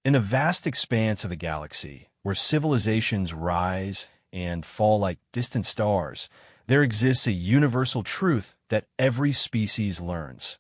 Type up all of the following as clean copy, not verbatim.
In the vast expanse of the galaxy, where civilizations rise and fall like distant stars, there exists a universal truth that every species learns.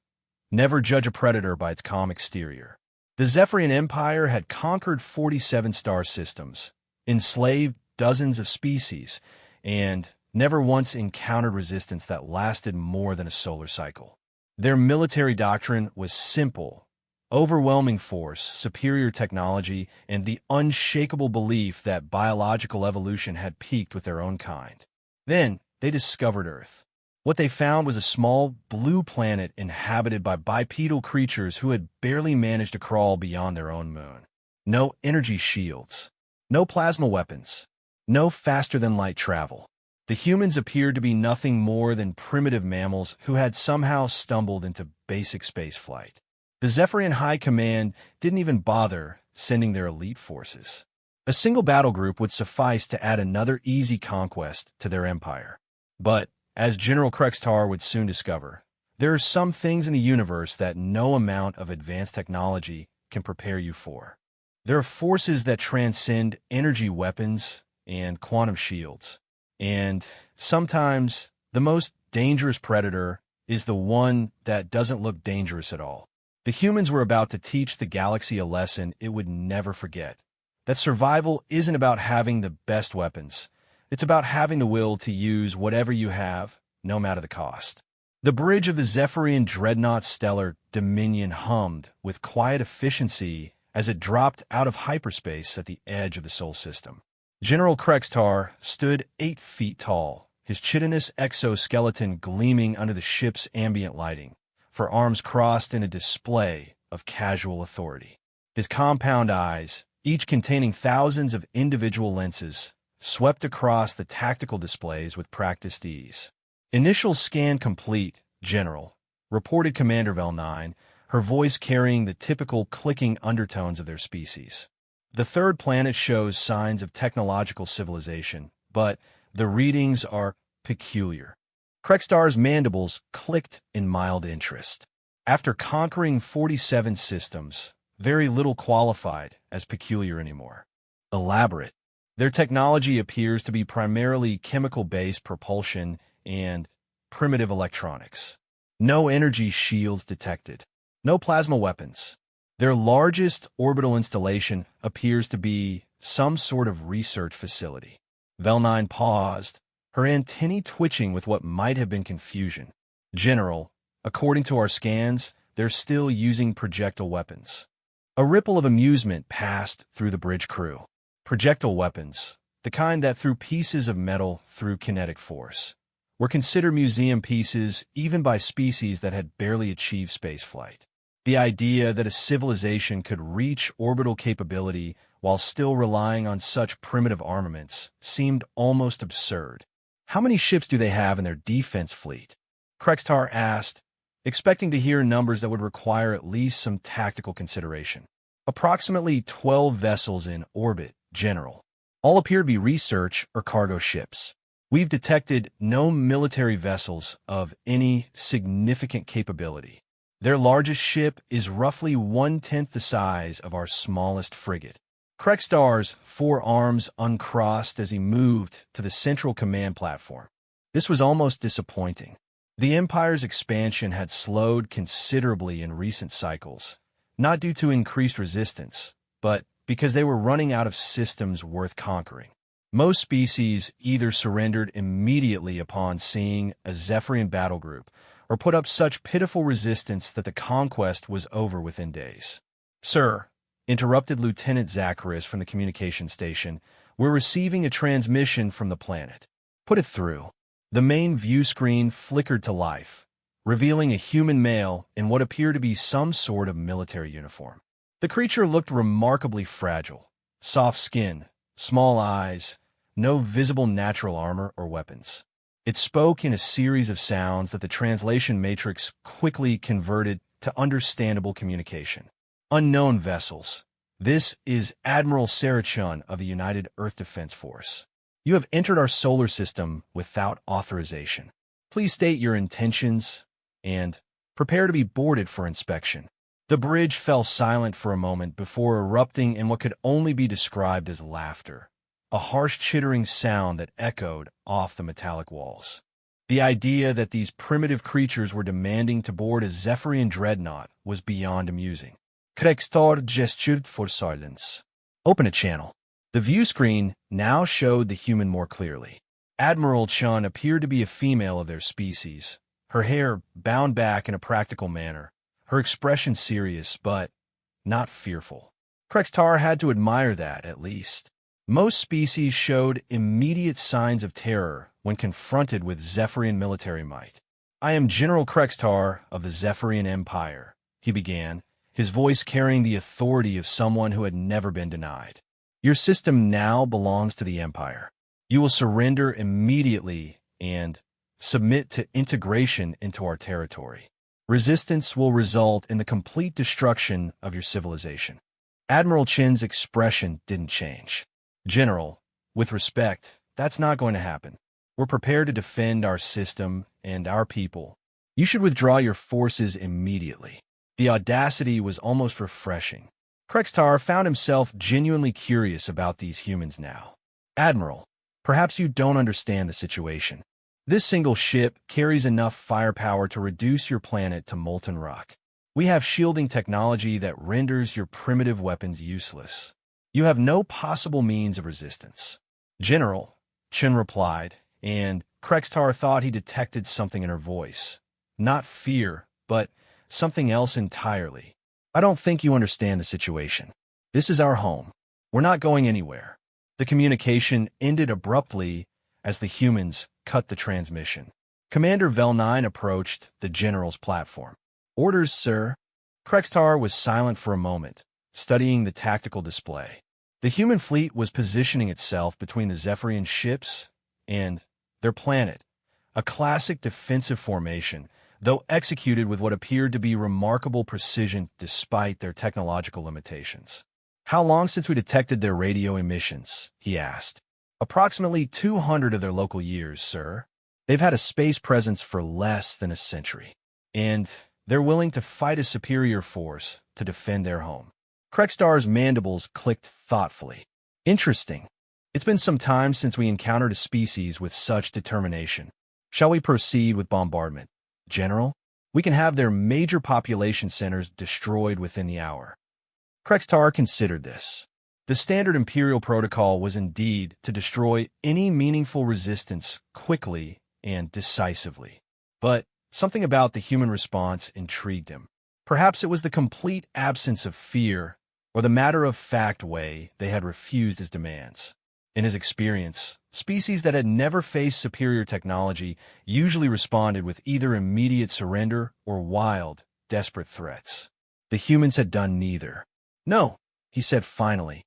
Never judge a predator by its calm exterior. The Zephyrian Empire had conquered 47 star systems, enslaved dozens of species, and never once encountered resistance that lasted more than a solar cycle. Their military doctrine was simple: overwhelming force, superior technology, and the unshakable belief that biological evolution had peaked with their own kind. Then, they discovered Earth. What they found was a small, blue planet inhabited by bipedal creatures who had barely managed to crawl beyond their own moon. No energy shields, no plasma weapons, no faster-than-light travel. The humans appeared to be nothing more than primitive mammals who had somehow stumbled into basic spaceflight. The Zephyrian High Command didn't even bother sending their elite forces. A single battle group would suffice to add another easy conquest to their empire. But, as General Krextar would soon discover, there are some things in the universe that no amount of advanced technology can prepare you for. There are forces that transcend energy weapons and quantum shields. And sometimes the most dangerous predator is the one that doesn't look dangerous at all. The humans were about to teach the galaxy a lesson it would never forget. That survival isn't about having the best weapons. It's about having the will to use whatever you have, no matter the cost. The bridge of the Zephyrian Dreadnought's stellar dominion hummed with quiet efficiency as it dropped out of hyperspace at the edge of the Sol system. General Krextar stood 8 feet tall, his chitinous exoskeleton gleaming under the ship's ambient lighting, for arms crossed in a display of casual authority. His compound eyes, each containing thousands of individual lenses, swept across the tactical displays with practiced ease. "Initial scan complete, General," reported Commander Vel-9, her voice carrying the typical clicking undertones of their species. "The third planet shows signs of technological civilization, but the readings are peculiar." Krextar's mandibles clicked in mild interest. After conquering 47 systems, very little qualified as peculiar anymore. Elaborate. Their technology appears to be primarily chemical-based propulsion and primitive electronics. No energy shields detected. No plasma weapons. Their largest orbital installation appears to be some sort of research facility. Vel-9 paused, her antennae twitching with what might have been confusion. "General, according to our scans, they're still using projectile weapons." A ripple of amusement passed through the bridge crew. Projectile weapons, the kind that threw pieces of metal through kinetic force, were considered museum pieces even by species that had barely achieved spaceflight. The idea that a civilization could reach orbital capability while still relying on such primitive armaments seemed almost absurd. "How many ships do they have in their defense fleet?" Krextar asked, expecting to hear numbers that would require at least some tactical consideration. "Approximately 12 vessels in orbit, General. All appear to be research or cargo ships. We've detected no military vessels of any significant capability. Their largest ship is roughly 1/10 the size of our smallest frigate." Krextar's forearms uncrossed as he moved to the central command platform. This was almost disappointing. The Empire's expansion had slowed considerably in recent cycles, not due to increased resistance, but because they were running out of systems worth conquering. Most species either surrendered immediately upon seeing a Zephyrian battle group, or put up such pitiful resistance that the conquest was over within days. "Sir," interrupted Lieutenant Zacharias from the communication station, "we're receiving a transmission from the planet." "Put it through." The main view screen flickered to life, revealing a human male in what appeared to be some sort of military uniform. The creature looked remarkably fragile. Soft skin, small eyes, no visible natural armor or weapons. It spoke in a series of sounds that the translation matrix quickly converted to understandable communication. "Unknown vessels. This is Admiral Sarachun of the United Earth Defense Force. You have entered our solar system without authorization. Please state your intentions and prepare to be boarded for inspection." The bridge fell silent for a moment before erupting in what could only be described as laughter, a harsh chittering sound that echoed off the metallic walls. The idea that these primitive creatures were demanding to board a Zephyrian dreadnought was beyond amusing. Krextar gestured for silence. Open a channel. The view screen now showed the human more clearly. Admiral Chun appeared to be a female of their species, her hair bound back in a practical manner, her expression serious but not fearful. Krextar had to admire that, at least. Most species showed immediate signs of terror when confronted with Zephyrian military might. "I am General Krextar of the Zephyrian Empire," he began, his voice carrying the authority of someone who had never been denied. "Your system now belongs to the Empire. You will surrender immediately and submit to integration into our territory. Resistance will result in the complete destruction of your civilization." Admiral Chin's expression didn't change. "General, with respect, that's not going to happen. We're prepared to defend our system and our people. You should withdraw your forces immediately." The audacity was almost refreshing. Krextar found himself genuinely curious about these humans now. "Admiral, perhaps you don't understand the situation. This single ship carries enough firepower to reduce your planet to molten rock. We have shielding technology that renders your primitive weapons useless. You have no possible means of resistance." "General," Chen replied, and Krextar thought he detected something in her voice. Not fear, but something else entirely. "I don't think you understand the situation. This is our home. We're not going anywhere." The communication ended abruptly as the humans cut the transmission. Commander Vel9 approached the general's platform. "Orders, sir." Krextar was silent for a moment, studying the tactical display. The human fleet was positioning itself between the Zephyrian ships and their planet, a classic defensive formation, though executed with what appeared to be remarkable precision despite their technological limitations. "How long since we detected their radio emissions?" he asked. "Approximately 200 of their local years, sir. They've had a space presence for less than a century, and they're willing to fight a superior force to defend their home." Krextar's mandibles clicked thoughtfully. "Interesting. It's been some time since we encountered a species with such determination. Shall we proceed with bombardment, General? We can have their major population centers destroyed within the hour." Krextar considered this. The standard Imperial protocol was indeed to destroy any meaningful resistance quickly and decisively. But something about the human response intrigued him. Perhaps it was the complete absence of fear or the matter-of-fact way they had refused his demands. In his experience, species that had never faced superior technology usually responded with either immediate surrender or wild, desperate threats. The humans had done neither. "No," he said finally.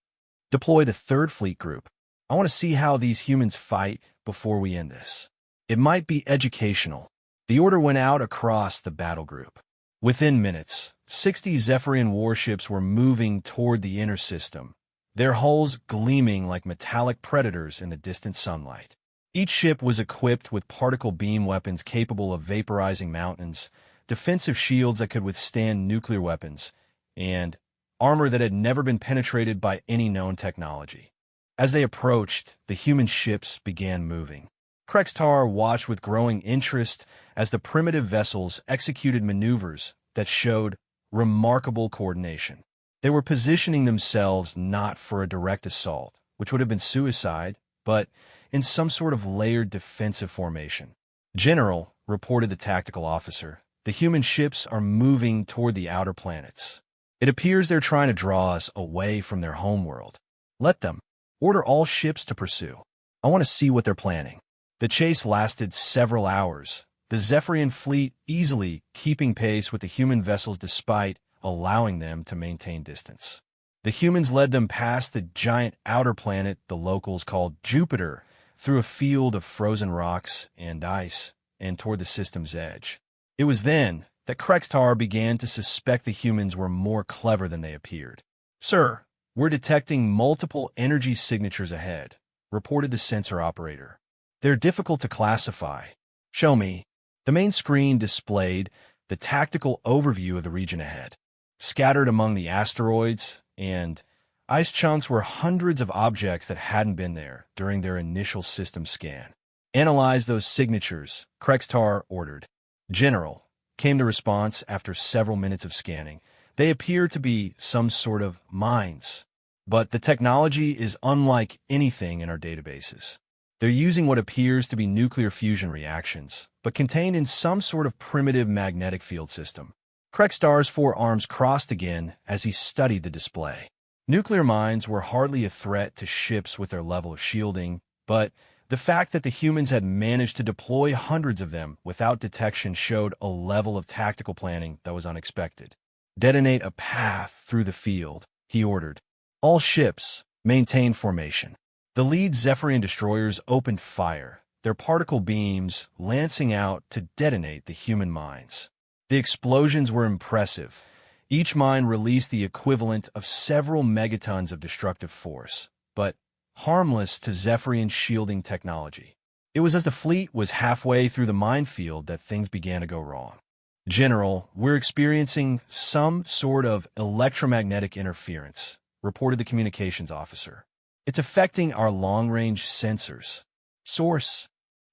"Deploy the third fleet group. I want to see how these humans fight before we end this. It might be educational." The order went out across the battle group. Within minutes, 60 Zephyrian warships were moving toward the inner system, their hulls gleaming like metallic predators in the distant sunlight. Each ship was equipped with particle beam weapons capable of vaporizing mountains, defensive shields that could withstand nuclear weapons, and armor that had never been penetrated by any known technology. As they approached, the human ships began moving. Krextar watched with growing interest as the primitive vessels executed maneuvers that showed remarkable coordination. They were positioning themselves not for a direct assault, which would have been suicide, but in some sort of layered defensive formation. "General," reported the tactical officer, "the human ships are moving toward the outer planets. It appears they're trying to draw us away from their homeworld. Let them. Order all ships to pursue. I want to see what they're planning." The chase lasted several hours, the Zephyrian fleet easily keeping pace with the human vessels despite allowing them to maintain distance. The humans led them past the giant outer planet the locals called Jupiter, through a field of frozen rocks and ice, and toward the system's edge. It was then that Krextar began to suspect the humans were more clever than they appeared. "Sir, we're detecting multiple energy signatures ahead," reported the sensor operator. "They're difficult to classify." "Show me." The main screen displayed the tactical overview of the region ahead. Scattered among the asteroids and ice chunks were hundreds of objects that hadn't been there during their initial system scan. Analyze those signatures, Krextar ordered. General, came the response after several minutes of scanning. They appear to be some sort of mines. But the technology is unlike anything in our databases. They're using what appears to be nuclear fusion reactions, but contained in some sort of primitive magnetic field system. Krextar's four arms crossed again as he studied the display. Nuclear mines were hardly a threat to ships with their level of shielding, but the fact that the humans had managed to deploy hundreds of them without detection showed a level of tactical planning that was unexpected. Detonate a path through the field, he ordered. All ships, maintain formation. The lead Zephyrian destroyers opened fire, their particle beams lancing out to detonate the human mines. The explosions were impressive. Each mine released the equivalent of several megatons of destructive force, but harmless to Zephyrian shielding technology. It was as the fleet was halfway through the minefield that things began to go wrong. General, we're experiencing some sort of electromagnetic interference, reported the communications officer. It's affecting our long-range sensors. Source?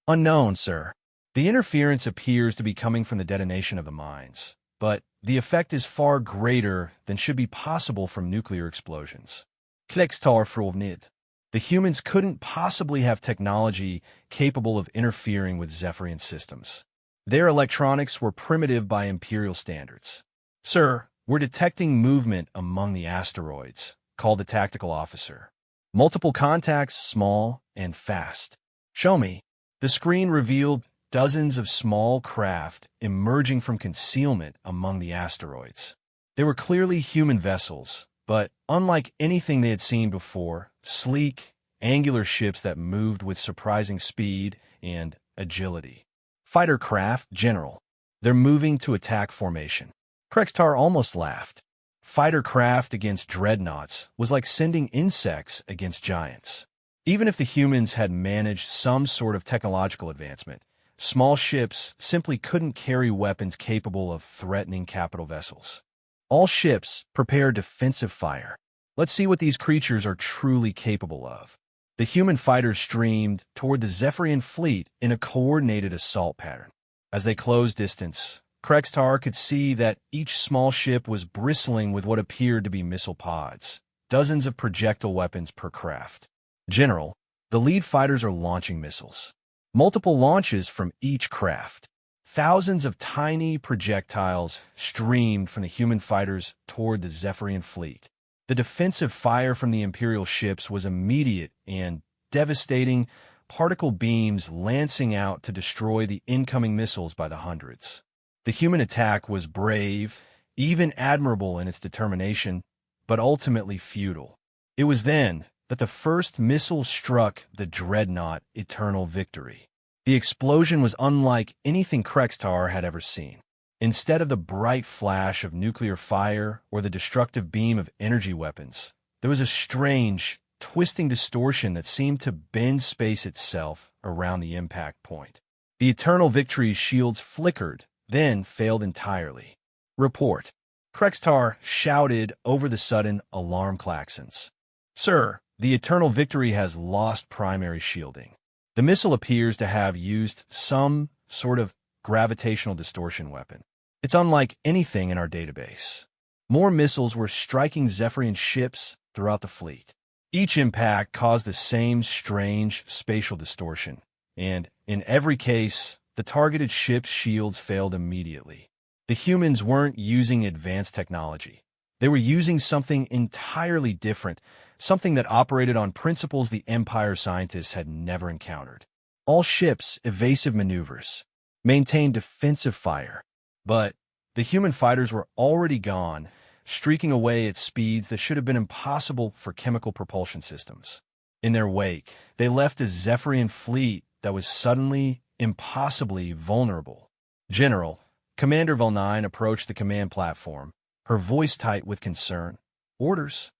Unknown, sir. The interference appears to be coming from the detonation of the mines, but the effect is far greater than should be possible from nuclear explosions. Krextar frovnid. The humans couldn't possibly have technology capable of interfering with Zephyrian systems. Their electronics were primitive by Imperial standards. Sir, we're detecting movement among the asteroids, called the tactical officer. Multiple contacts, small and fast. Show me. The screen revealed dozens of small craft emerging from concealment among the asteroids. They were clearly human vessels, but unlike anything they had seen before, sleek, angular ships that moved with surprising speed and agility. Fighter craft, General. They're moving to attack formation. Krextar almost laughed. Fighter craft against dreadnoughts was like sending insects against giants. Even if the humans had managed some sort of technological advancement, small ships simply couldn't carry weapons capable of threatening capital vessels. All ships prepare defensive fire. Let's see what these creatures are truly capable of. The human fighters streamed toward the Zephyrian fleet in a coordinated assault pattern. As they closed distance, Krextar could see that each small ship was bristling with what appeared to be missile pods, dozens of projectile weapons per craft. General, the lead fighters are launching missiles. Multiple launches from each craft. Thousands of tiny projectiles streamed from the human fighters toward the Zephyrian fleet. The defensive fire from the Imperial ships was immediate and devastating, particle beams lancing out to destroy the incoming missiles by the hundreds. The human attack was brave, even admirable in its determination, but ultimately futile. It was then that the first missile struck the dreadnought Eternal Victory. The explosion was unlike anything Krextar had ever seen. Instead of the bright flash of nuclear fire or the destructive beam of energy weapons, there was a strange, twisting distortion that seemed to bend space itself around the impact point. The Eternal Victory's shields flickered, then failed entirely. Report. Krextar shouted over the sudden alarm klaxons. Sir, the Eternal Victory has lost primary shielding. The missile appears to have used some sort of gravitational distortion weapon. It's unlike anything in our database. More missiles were striking Zephyrian ships throughout the fleet. Each impact caused the same strange spatial distortion, and in every case, the targeted ship's shields failed immediately. The humans weren't using advanced technology. They were using something entirely different, something that operated on principles the Empire scientists had never encountered. All ships' evasive maneuvers maintained defensive fire, but the human fighters were already gone, streaking away at speeds that should have been impossible for chemical propulsion systems. In their wake, they left a Zephyrian fleet that was suddenly, impossibly vulnerable. General, Commander Volnine approached the command platform, her voice tight with concern. Orders.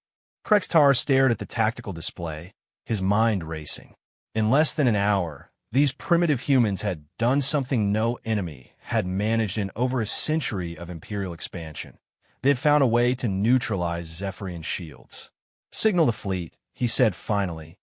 Krextar stared at the tactical display, his mind racing. In less than an hour, these primitive humans had done something no enemy had managed in over a century of Imperial expansion. They had found a way to neutralize Zephyrian shields. "Signal the fleet," he said finally.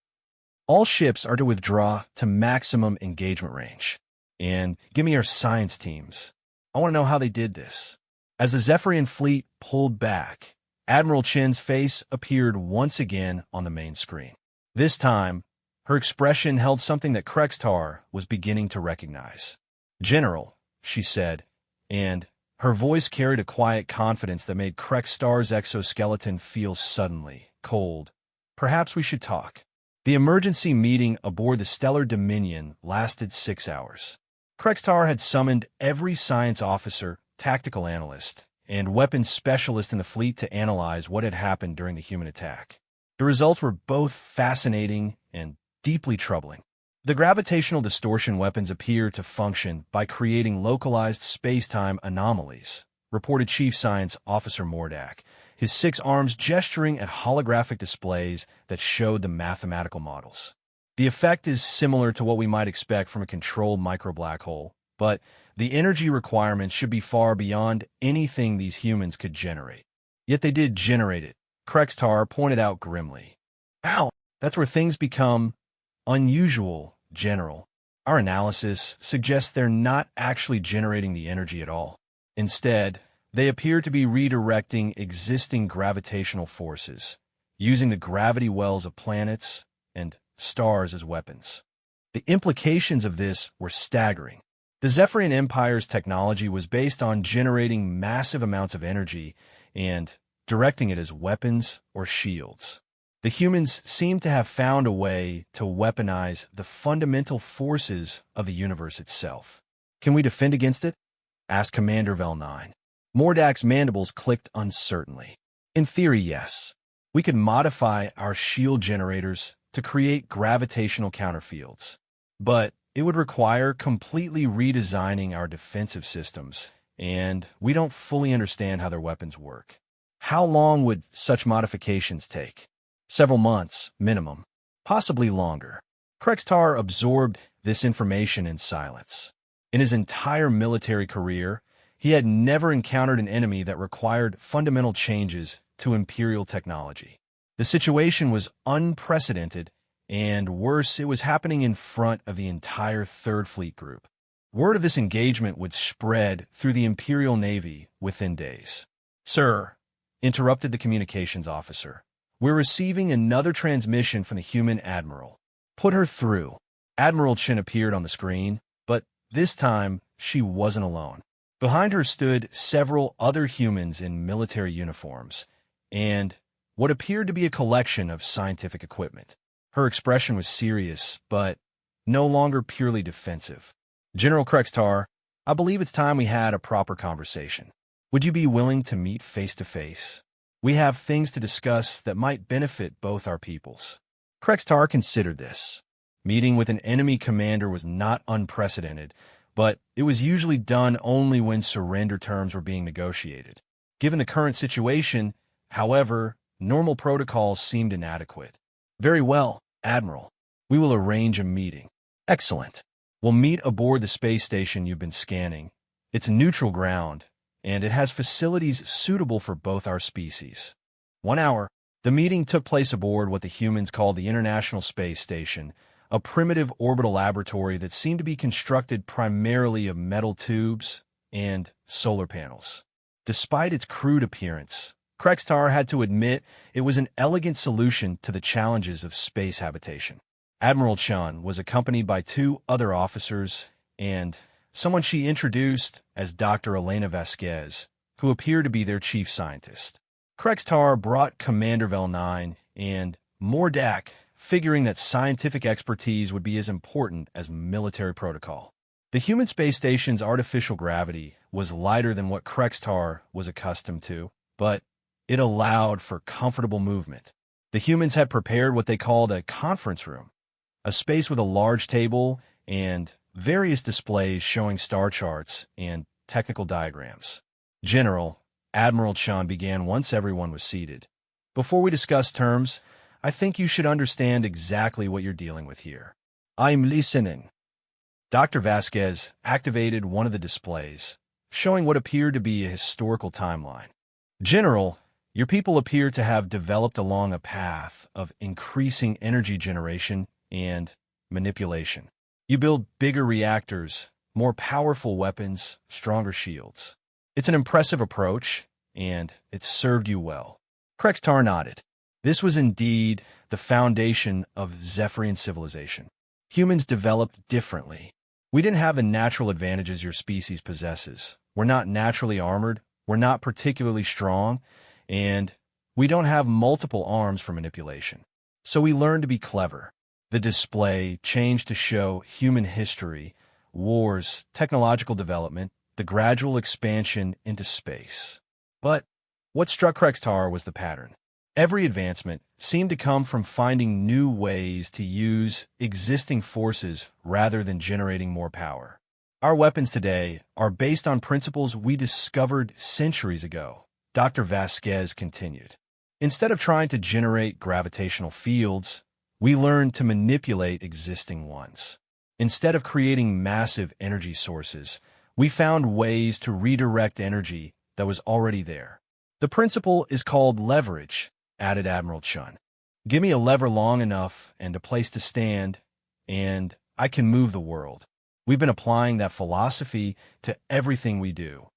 "All ships are to withdraw to maximum engagement range. And give me your science teams. I want to know how they did this." As the Zephyrian fleet pulled back, Admiral Chen's face appeared once again on the main screen. This time, her expression held something that Krextar was beginning to recognize. "General," she said, and her voice carried a quiet confidence that made Krextar's exoskeleton feel suddenly cold. "Perhaps we should talk." The emergency meeting aboard the Stellar Dominion lasted 6 hours. Krextar had summoned every science officer, tactical analyst, and weapons specialist in the fleet to analyze what had happened during the human attack. The results were both fascinating and deeply troubling. The gravitational distortion weapons appear to function by creating localized space-time anomalies, reported Chief Science Officer Mordak, his 6 arms gesturing at holographic displays that showed the mathematical models. "The effect is similar to what we might expect from a controlled micro-black hole, but the energy requirements should be far beyond anything these humans could generate." "Yet they did generate it," Krextar pointed out grimly. "Ow! That's where things become unusual, General. Our analysis suggests they're not actually generating the energy at all. Instead, they appear to be redirecting existing gravitational forces, using the gravity wells of planets and stars as weapons." The implications of this were staggering. The Zephyrian Empire's technology was based on generating massive amounts of energy and directing it as weapons or shields. The humans seemed to have found a way to weaponize the fundamental forces of the universe itself. "Can we defend against it?" asked Commander Vel-9. Mordak's mandibles clicked uncertainly. "In theory, yes. We could modify our shield generators to create gravitational counterfields. But it would require completely redesigning our defensive systems, and we don't fully understand how their weapons work." "How long would such modifications take?" "Several months, minimum. Possibly longer." Krextar absorbed this information in silence. In his entire military career, he had never encountered an enemy that required fundamental changes to Imperial technology. The situation was unprecedented, and worse, it was happening in front of the entire Third Fleet Group. Word of this engagement would spread through the Imperial Navy within days. "Sir," interrupted the communications officer, "we're receiving another transmission from the human admiral." "Put her through." Admiral Chen appeared on the screen, but this time she wasn't alone. Behind her stood several other humans in military uniforms, and what appeared to be a collection of scientific equipment. Her expression was serious, but no longer purely defensive. "General Krextar, I believe it's time we had a proper conversation. Would you be willing to meet face-to-face? We have things to discuss that might benefit both our peoples." Krextar considered this. Meeting with an enemy commander was not unprecedented, but it was usually done only when surrender terms were being negotiated. Given the current situation, however, normal protocols seemed inadequate. "Very well, Admiral. We will arrange a meeting." "Excellent. We'll meet aboard the space station you've been scanning. It's neutral ground, and it has facilities suitable for both our species." 1 hour. The meeting took place aboard what the humans called the International Space Station, a primitive orbital laboratory that seemed to be constructed primarily of metal tubes and solar panels. Despite its crude appearance, Krextar had to admit it was an elegant solution to the challenges of space habitation. Admiral Chen was accompanied by 2 other officers and someone she introduced as Dr. Elena Vasquez, who appeared to be their chief scientist. Krextar brought Commander Vel-9 and Mordak, figuring that scientific expertise would be as important as military protocol. The human space station's artificial gravity was lighter than what Krextar was accustomed to, but it allowed for comfortable movement. The humans had prepared what they called a conference room, a space with a large table and various displays showing star charts and technical diagrams. "General," Admiral Chen began once everyone was seated, "before we discuss terms, I think you should understand exactly what you're dealing with here." "I'm listening." Dr. Vasquez activated one of the displays, showing what appeared to be a historical timeline. General, your people appear to have developed along a path of increasing energy generation and manipulation. You build bigger reactors, more powerful weapons, stronger shields. It's an impressive approach, and it's served you well. Krextar nodded. This was indeed the foundation of Zephyrian civilization. Humans developed differently. We didn't have the natural advantages your species possesses. We're not naturally armored, we're not particularly strong, and we don't have multiple arms for manipulation. So we learned to be clever. The display changed to show human history, wars, technological development, the gradual expansion into space. But what struck Krextar was the pattern. Every advancement seemed to come from finding new ways to use existing forces rather than generating more power. Our weapons today are based on principles we discovered centuries ago, Dr. Vasquez continued. Instead of trying to generate gravitational fields, we learned to manipulate existing ones. Instead of creating massive energy sources, we found ways to redirect energy that was already there. The principle is called leverage, added Admiral Chun. Give me a lever long enough and a place to stand, and I can move the world. We've been applying that philosophy to everything we do.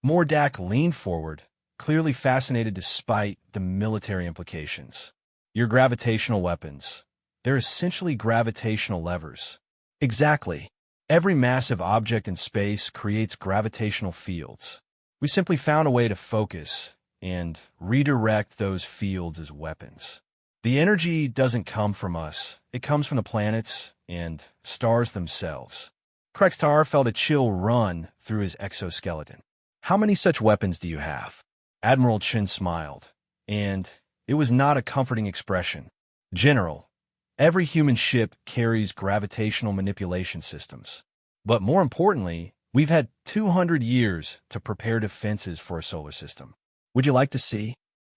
Mordak leaned forward, clearly fascinated despite the military implications. Your gravitational weapons. They're essentially gravitational levers. Exactly. Every massive object in space creates gravitational fields. We simply found a way to focus and redirect those fields as weapons. The energy doesn't come from us. It comes from the planets and stars themselves. Krextar felt a chill run through his exoskeleton. How many such weapons do you have? Admiral Chin smiled, and it was not a comforting expression. General, every human ship carries gravitational manipulation systems. But more importantly, we've had 200 years to prepare defenses for a solar system. Would you like to see?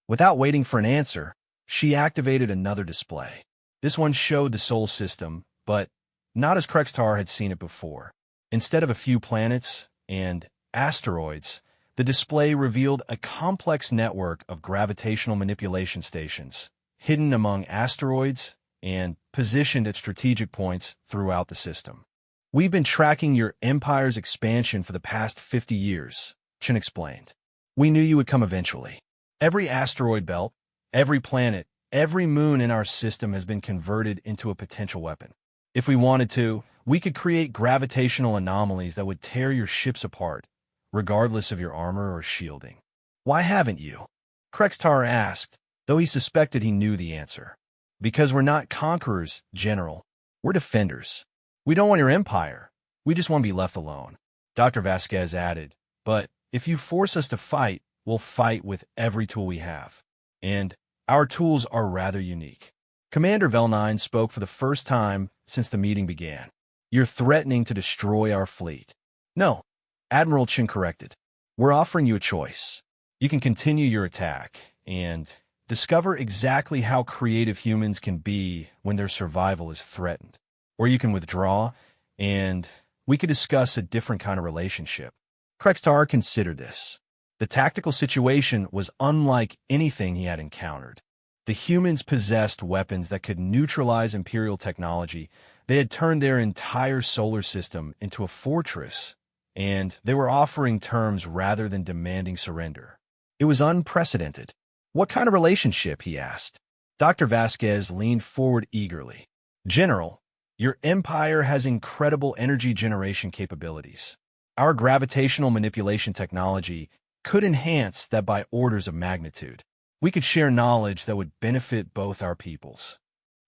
Without waiting for an answer, she activated another display. This one showed the Sol system, but not as Krextar had seen it before. Instead of a few planets and asteroids, the display revealed a complex network of gravitational manipulation stations, hidden among asteroids and positioned at strategic points throughout the system. We've been tracking your empire's expansion for the past 50 years, Chen explained. We knew you would come eventually. Every asteroid belt, every planet, every moon in our system has been converted into a potential weapon. If we wanted to, we could create gravitational anomalies that would tear your ships apart, regardless of your armor or shielding. Why haven't you? Krextar asked, though he suspected he knew the answer. Because we're not conquerors, General. We're defenders. We don't want your empire. We just want to be left alone. Dr. Vasquez added, but if you force us to fight, we'll fight with every tool we have. And our tools are rather unique. Commander Velnine spoke for the first time since the meeting began. You're threatening to destroy our fleet. No, Admiral Chin corrected. We're offering you a choice. You can continue your attack and discover exactly how creative humans can be when their survival is threatened. Or you can withdraw, and we could discuss a different kind of relationship. Krextar considered this. The tactical situation was unlike anything he had encountered. The humans possessed weapons that could neutralize Imperial technology. They had turned their entire solar system into a fortress, and they were offering terms rather than demanding surrender. It was unprecedented. What kind of relationship? He asked. Dr. Vasquez leaned forward eagerly. General, your empire has incredible energy generation capabilities. Our gravitational manipulation technology could enhance that by orders of magnitude. We could share knowledge that would benefit both our peoples.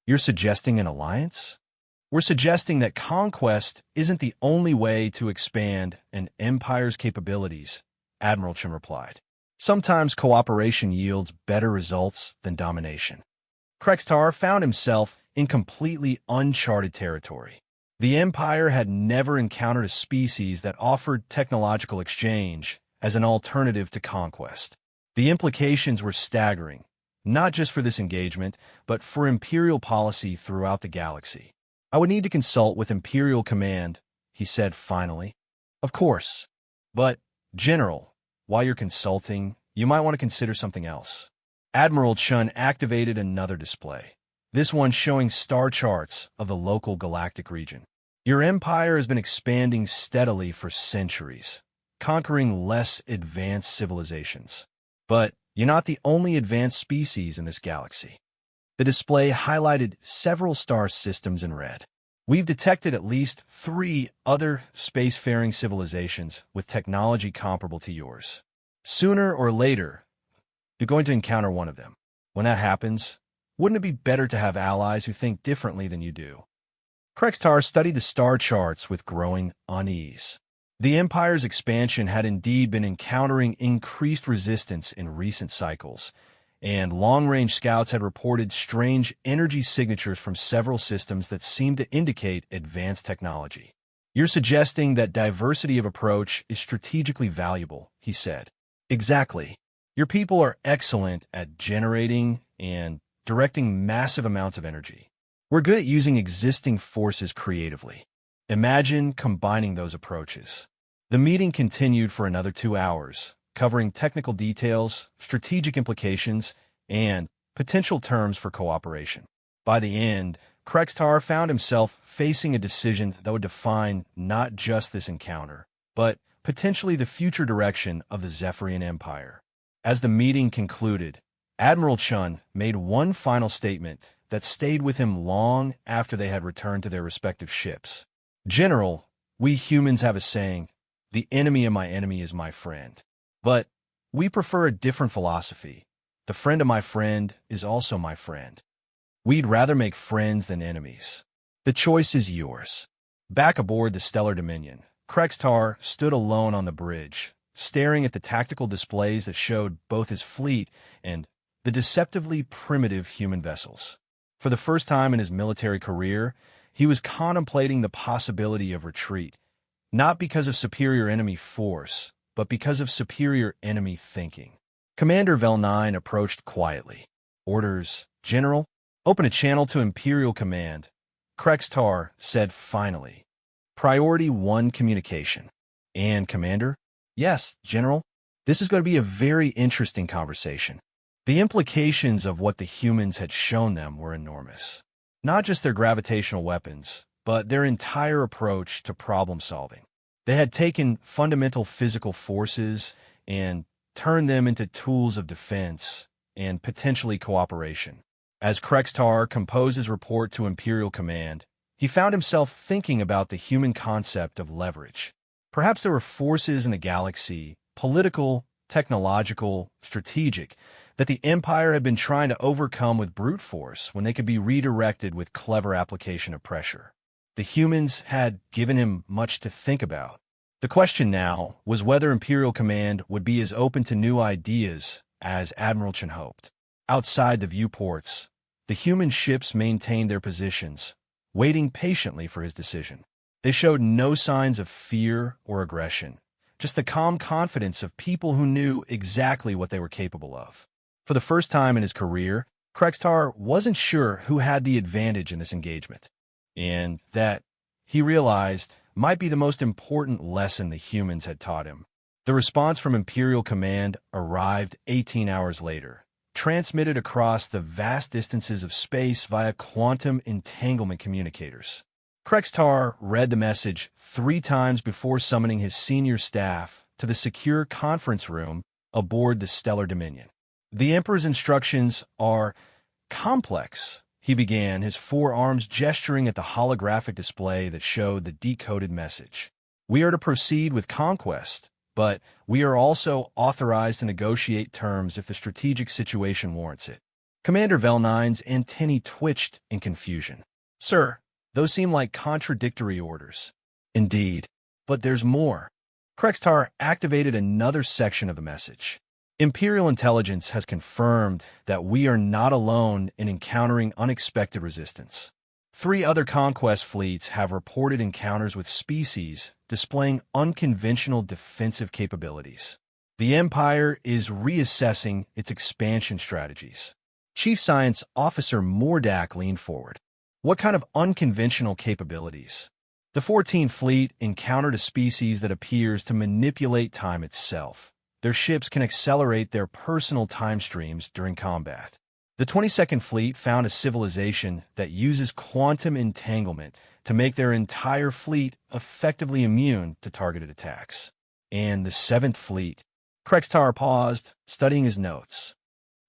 You're suggesting an alliance? We're suggesting that conquest isn't the only way to expand an empire's capabilities, Admiral Chen replied. Sometimes cooperation yields better results than domination. Krextar found himself in completely uncharted territory. The Empire had never encountered a species that offered technological exchange as an alternative to conquest. The implications were staggering, not just for this engagement, but for Imperial policy throughout the galaxy. I would need to consult with Imperial Command, he said finally. Of course. But, General, while you're consulting, you might want to consider something else. Admiral Chun activated another display, this one showing star charts of the local galactic region. Your empire has been expanding steadily for centuries, conquering less advanced civilizations. But you're not the only advanced species in this galaxy. The display highlighted several star systems in red. We've detected at least 3 other spacefaring civilizations with technology comparable to yours. Sooner or later, you're going to encounter one of them. When that happens, wouldn't it be better to have allies who think differently than you do? Krextar studied the star charts with growing unease. The Empire's expansion had indeed been encountering increased resistance in recent cycles, and long-range scouts had reported strange energy signatures from several systems that seemed to indicate advanced technology. You're suggesting that diversity of approach is strategically valuable, he said. Exactly. Your people are excellent at generating and directing massive amounts of energy. We're good at using existing forces creatively. Imagine combining those approaches. The meeting continued for another 2 hours, covering technical details, strategic implications, and potential terms for cooperation. By the end, Krextar found himself facing a decision that would define not just this encounter, but potentially the future direction of the Zephyrian Empire. As the meeting concluded, Admiral Chun made one final statement that stayed with him long after they had returned to their respective ships. General, we humans have a saying, "The enemy of my enemy is my friend." But we prefer a different philosophy. The friend of my friend is also my friend. We'd rather make friends than enemies. The choice is yours. Back aboard the Stellar Dominion, Krextar stood alone on the bridge, staring at the tactical displays that showed both his fleet and the deceptively primitive human vessels. For the first time in his military career, he was contemplating the possibility of retreat, not because of superior enemy force, but because of superior enemy thinking. Commander Vel9 approached quietly. Orders, General? Open a channel to Imperial Command, Krextar said finally. Priority 1 communication. And, Commander? Yes, General. This is going to be a very interesting conversation. The implications of what the humans had shown them were enormous. Not just their gravitational weapons, but their entire approach to problem solving. They had taken fundamental physical forces and turned them into tools of defense and potentially cooperation. As Krextar composed his report to Imperial Command, he found himself thinking about the human concept of leverage. Perhaps there were forces in the galaxy, political, technological, strategic, that the Empire had been trying to overcome with brute force when they could be redirected with clever application of pressure. The humans had given him much to think about. The question now was whether Imperial Command would be as open to new ideas as Admiral Chun hoped. Outside the viewports, the human ships maintained their positions, waiting patiently for his decision. They showed no signs of fear or aggression, just the calm confidence of people who knew exactly what they were capable of. For the first time in his career, Krextar wasn't sure who had the advantage in this engagement, and that, he realized, might be the most important lesson the humans had taught him. The response from Imperial Command arrived 18 hours later, transmitted across the vast distances of space via quantum entanglement communicators. Krextar read the message 3 times before summoning his senior staff to the secure conference room aboard the Stellar Dominion. The Emperor's instructions are complex, he began, his forearms gesturing at the holographic display that showed the decoded message. We are to proceed with conquest, but we are also authorized to negotiate terms if the strategic situation warrants it. Commander Vel9's antennae twitched in confusion. Sir, those seem like contradictory orders. Indeed, but there's more. Krextar activated another section of the message. Imperial intelligence has confirmed that we are not alone in encountering unexpected resistance. 3 other conquest fleets have reported encounters with species displaying unconventional defensive capabilities. The Empire is reassessing its expansion strategies. Chief Science Officer Mordak leaned forward. What kind of unconventional capabilities? The 14th Fleet encountered a species that appears to manipulate time itself, their ships can accelerate their personal time streams during combat. The 22nd Fleet found a civilization that uses quantum entanglement to make their entire fleet effectively immune to targeted attacks. And the 7th Fleet. Krextar paused, studying his notes.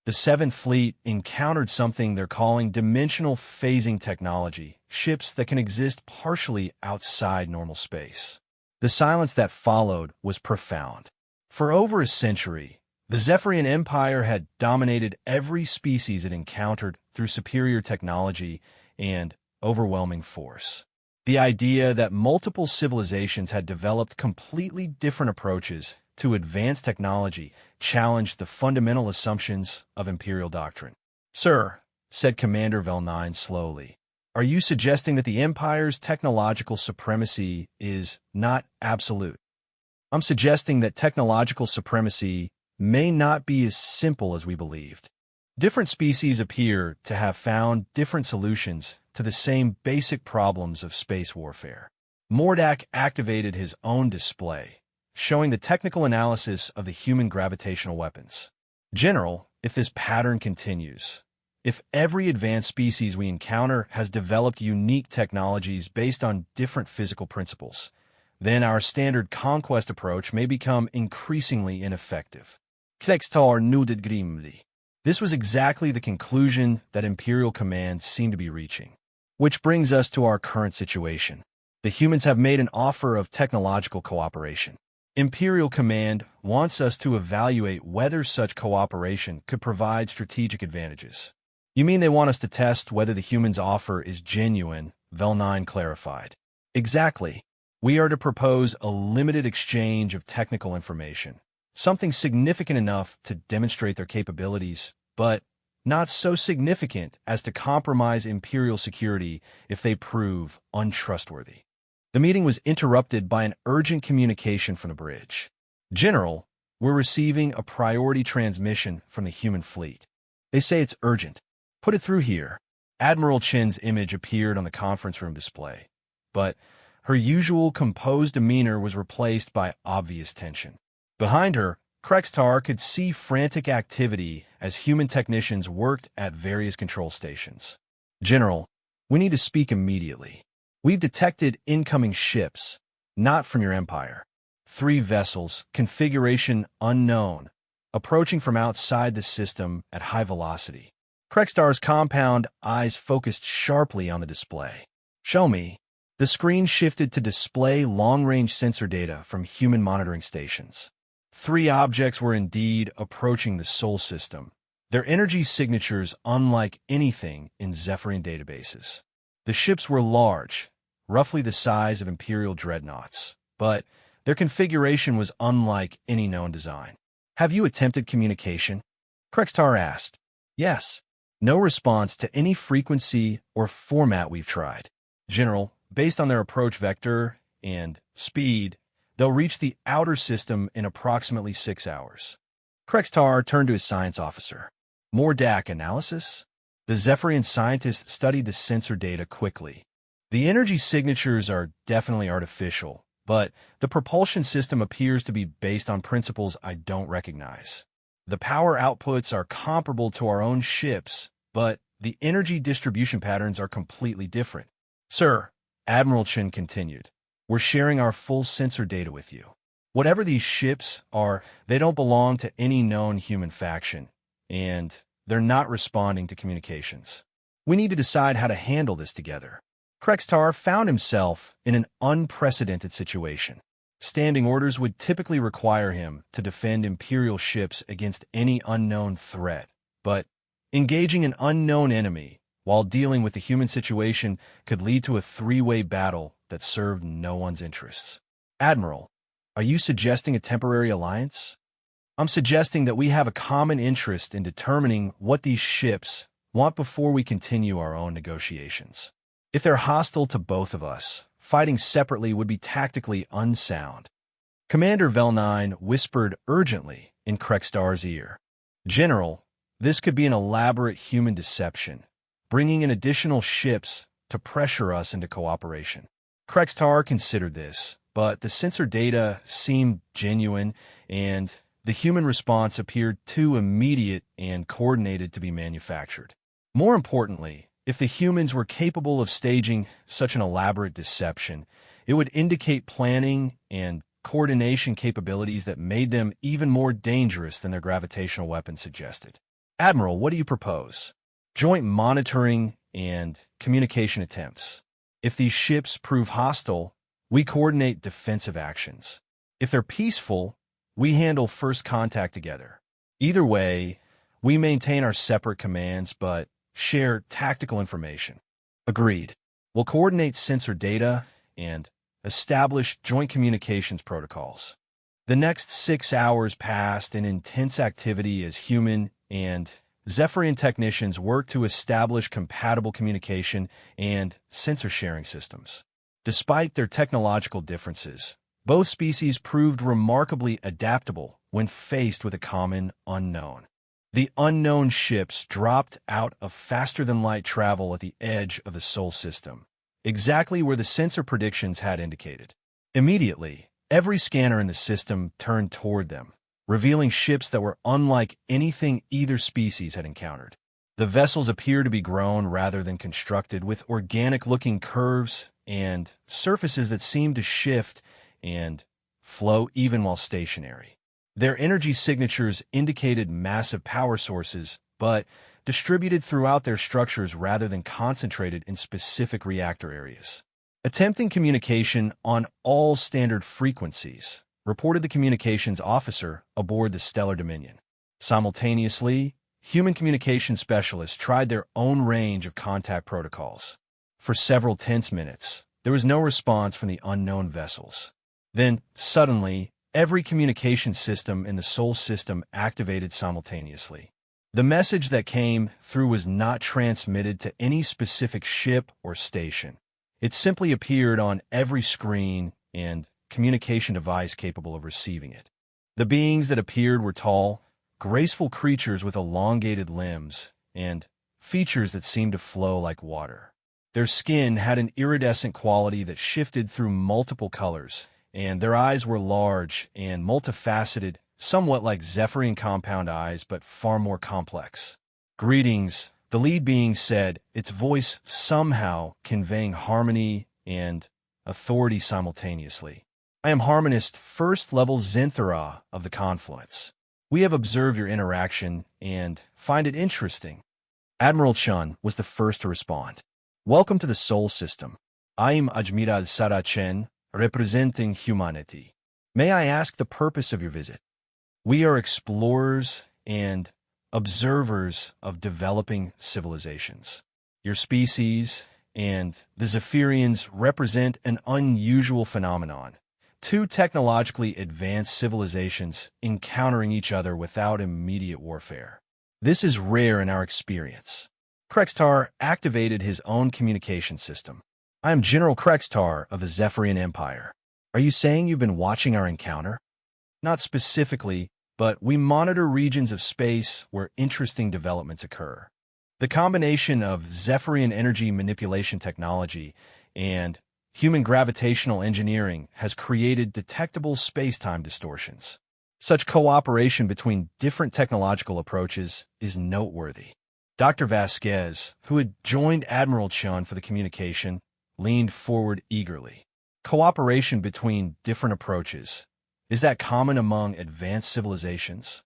The 7th Fleet encountered something they're calling dimensional phasing technology, ships that can exist partially outside normal space. The silence that followed was profound. For over a century, the Zephyrian Empire had dominated every species it encountered through superior technology and overwhelming force. The idea that multiple civilizations had developed completely different approaches to advanced technology challenged the fundamental assumptions of imperial doctrine. "Sir," said Commander Vel9 slowly, "are you suggesting that the Empire's technological supremacy is not absolute?" "I'm suggesting that technological supremacy may not be as simple as we believed. Different species appear to have found different solutions to the same basic problems of space warfare." Mordak activated his own display, showing the technical analysis of the human gravitational weapons. "General, if this pattern continues, if every advanced species we encounter has developed unique technologies based on different physical principles, then our standard conquest approach may become increasingly ineffective." Krextar nodded grimly. This was exactly the conclusion that Imperial Command seemed to be reaching. Which brings us to our current situation. The humans have made an offer of technological cooperation. Imperial Command wants us to evaluate whether such cooperation could provide strategic advantages. "You mean they want us to test whether the humans' offer is genuine?" Vel9 clarified. "Exactly. We are to propose a limited exchange of technical information, something significant enough to demonstrate their capabilities, but not so significant as to compromise Imperial security if they prove untrustworthy." The meeting was interrupted by an urgent communication from the bridge. "General, we're receiving a priority transmission from the human fleet. They say it's urgent. Put it through here." Admiral Chen's image appeared on the conference room display, but her usual composed demeanor was replaced by obvious tension. Behind her, Krextar could see frantic activity as human technicians worked at various control stations. "General, we need to speak immediately. We've detected incoming ships, not from your empire. 3 vessels, configuration unknown, approaching from outside the system at high velocity." Krextar's compound eyes focused sharply on the display. "Show me." The screen shifted to display long-range sensor data from human monitoring stations. 3 objects were indeed approaching the Sol system, their energy signatures unlike anything in Zephyrian databases. The ships were large, roughly the size of Imperial dreadnoughts, but their configuration was unlike any known design. "Have you attempted communication?" Krextar asked. "Yes." "No response to any frequency or format we've tried. General, based on their approach vector and speed, they'll reach the outer system in approximately 6 hours." Krextar turned to his science officer. "Mordak analysis?" The Zephyrian scientist studied the sensor data quickly. "The energy signatures are definitely artificial, but the propulsion system appears to be based on principles I don't recognize. The power outputs are comparable to our own ships, but the energy distribution patterns are completely different." "Sir," Admiral Chen continued, "we're sharing our full sensor data with you. Whatever these ships are, they don't belong to any known human faction, and they're not responding to communications. We need to decide how to handle this together." Krextar found himself in an unprecedented situation. Standing orders would typically require him to defend Imperial ships against any unknown threat, but engaging an unknown enemy while dealing with the human situation could lead to a 3-way battle that served no one's interests. "Admiral, are you suggesting a temporary alliance?" "I'm suggesting that we have a common interest in determining what these ships want before we continue our own negotiations. If they're hostile to both of us, fighting separately would be tactically unsound." Commander Vel9 whispered urgently in Krextar's ear. "General, this could be an elaborate human deception, bringing in additional ships to pressure us into cooperation." Krextar considered this, but the sensor data seemed genuine, and the human response appeared too immediate and coordinated to be manufactured. More importantly, if the humans were capable of staging such an elaborate deception, it would indicate planning and coordination capabilities that made them even more dangerous than their gravitational weapon suggested. Admiral, what do you propose? Joint monitoring and communication attempts. If these ships prove hostile, we coordinate defensive actions. If they're peaceful, we handle first contact together. Either way, we maintain our separate commands but share tactical information. Agreed. We'll coordinate sensor data and establish joint communications protocols. The next 6 hours passed in intense activity as human and Zephyrian technicians worked to establish compatible communication and sensor sharing systems. Despite their technological differences, both species proved remarkably adaptable when faced with a common unknown. The unknown ships dropped out of faster-than-light travel at the edge of the Sol system, exactly where the sensor predictions had indicated. Immediately, every scanner in the system turned toward them, revealing ships that were unlike anything either species had encountered. The vessels appear to be grown rather than constructed, with organic-looking curves and surfaces that seem to shift and flow even while stationary. Their energy signatures indicated massive power sources, but distributed throughout their structures rather than concentrated in specific reactor areas. Attempting communication on all standard frequencies, reported the communications officer aboard the Stellar Dominion. Simultaneously, human communication specialists tried their own range of contact protocols. For several tense minutes, there was no response from the unknown vessels. Then, suddenly, every communication system in the Sol system activated simultaneously. The message that came through was not transmitted to any specific ship or station. It simply appeared on every screen and communication device capable of receiving it. The beings that appeared were tall, graceful creatures with elongated limbs and features that seemed to flow like water. Their skin had an iridescent quality that shifted through multiple colors, and their eyes were large and multifaceted, somewhat like Zephyrian compound eyes, but far more complex. "Greetings," the lead being said, its voice somehow conveying harmony and authority simultaneously. "I am Harmonist First Level Zinthara of the Confluence. We have observed your interaction and find it interesting." Admiral Chun was the first to respond. "Welcome to the Sol system. I am Admiral Sarachen, representing humanity. May I ask the purpose of your visit?" "We are explorers and observers of developing civilizations. Your species and the Zephyrians represent an unusual phenomenon. Two technologically advanced civilizations encountering each other without immediate warfare. This is rare in our experience." Krextar activated his own communication system. "I am General Krextar of the Zephyrian Empire. Are you saying you've been watching our encounter?" "Not specifically, but we monitor regions of space where interesting developments occur. The combination of Zephyrian energy manipulation technology and human gravitational engineering has created detectable space-time distortions. Such cooperation between different technological approaches is noteworthy." Dr. Vasquez, who had joined Admiral Chun for the communication, leaned forward eagerly. "Cooperation between different approaches. Is that common among advanced civilizations?"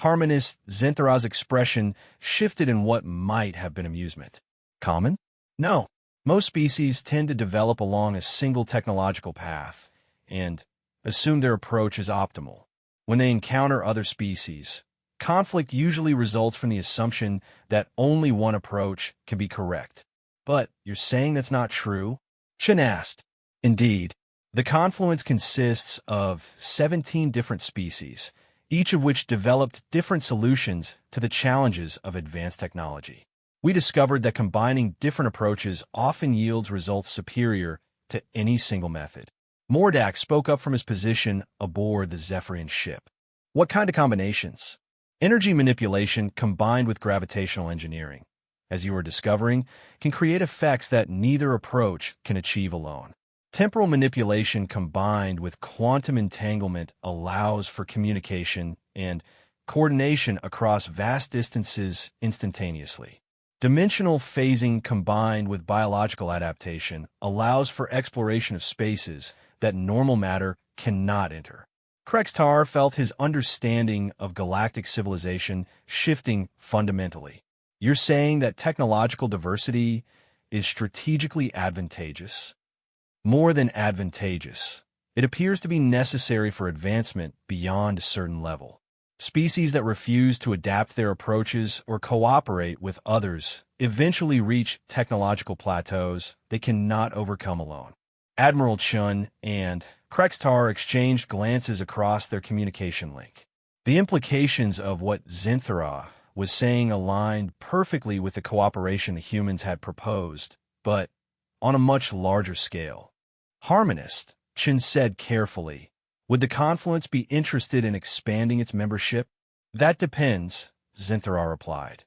Harmonist Zinthara's expression shifted in what might have been amusement. "Common? No. Most species tend to develop along a single technological path and assume their approach is optimal. When they encounter other species, conflict usually results from the assumption that only one approach can be correct." "But you're saying that's not true?" Chen asked. "Indeed. The confluence consists of 17 different species, each of which developed different solutions to the challenges of advanced technology. We discovered that combining different approaches often yields results superior to any single method." Mordak spoke up from his position aboard the Zephyrian ship. "What kind of combinations?" "Energy manipulation combined with gravitational engineering, as you are discovering, can create effects that neither approach can achieve alone. Temporal manipulation combined with quantum entanglement allows for communication and coordination across vast distances instantaneously. Dimensional phasing combined with biological adaptation allows for exploration of spaces that normal matter cannot enter. Krextar felt his understanding of galactic civilization shifting fundamentally. You're saying that technological diversity is strategically advantageous? More than advantageous. It appears to be necessary for advancement beyond a certain level. Species that refuse to adapt their approaches or cooperate with others eventually reach technological plateaus they cannot overcome alone. Admiral Chun and Krextar exchanged glances across their communication link. The implications of what Zinthara was saying aligned perfectly with the cooperation the humans had proposed, but on a much larger scale. Harmonist, Chun said carefully. Would the Confluence be interested in expanding its membership? That depends, Zinthara replied,